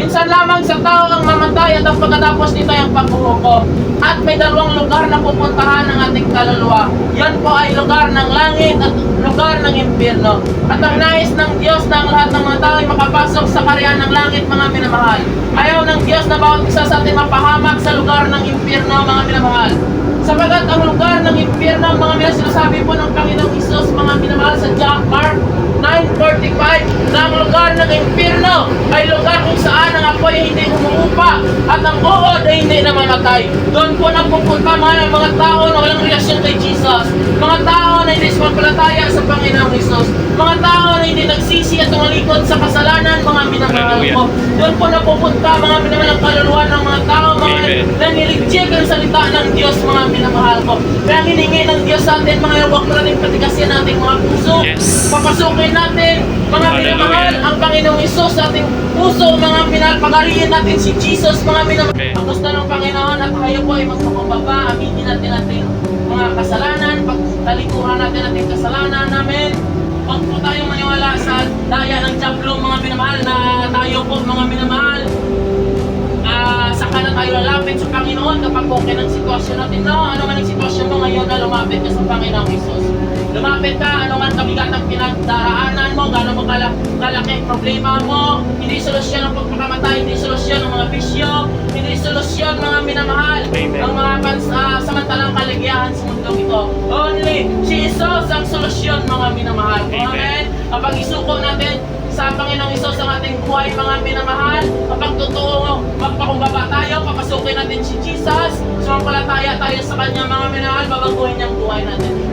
Minsan lamang sa tao ang mamatay at ang pagkatapos nito ay ang paghuhukom. At may dalawang lugar na pupuntahan ng ating kaluluwa. Yan po ay lugar ng langit at lugar ng impyerno. At ang nais ng Diyos na ang lahat ng mga tao ay makapasok sa kaharian ng langit, mga minamahal. Ayaw ng Diyos na bawat isa sa ating mapahamak sa lugar ng impyerno, mga minamahal. Sapagat ang lugar ng impyerno, mga minamahal, sinasabi po ng Panginoong Isus, mga minamahal, sa Mark 9:45, na ang lugar ng impyerno ay lugar kung saan ang apoy ay hindi umuupa at ang uod ay hindi namamatay. Doon po napupunta mga tao na walang relasyon kay Jesus, mga tao na hindi sumampalataya sa Panginoong Isus, mga tao na hindi nagsisi at tumalikod sa kasalanan, mga minamahal ko. Doon po napupunta, mga minamahal, ang kaluluwa ng mga tao, mga nanireject ang salita ng Diyos, mga minamahal ko. Kaya hiningi ng Diyos sa atin, mga huwag natin patigasin nating mga puso. Papasukin natin, mga minamahal, ang Panginoong Isus sa ating puso, mga minamahal. Pagarihin natin si Jesus, mga minamahal. Ang gusto ng Panginoon at tayo po ay magpakumbaba, aminin natin ating mga kasalanan, pagtalikuran natin ating kasalanan namin. Huwag po tayong maniwala sa daya ng Diablo, mga minamahal, na tayo po, mga minamahal, saka na tayo lalapit sa Panginoon kapag okay ng sitwasyon natin. No, ano man ang sitwasyon mo ngayon na lumapit ka sa Panginoong Isus. Lumapit ka, ano man kabigat ang pinagdaraanan mo, gano'n mo kalaki problema mo, hindi solusyon ang pagpakamatay, hindi solusyon ang mga bisyo, hindi solusyon, mga minamahal, ang mga samantalang kaligayahan sa mundong ito. Only Jesus ang solusyon, mga minamahal. Amen? Kapag isuko natin sa Panginoong Isus ang ating buhay, mga minamahal, kapag totoo magpakumbaba tayo, papasukin natin si Jesus, sumampalataya tayo sa Kanya, mga minamahal, babaguhin niyang buhay natin.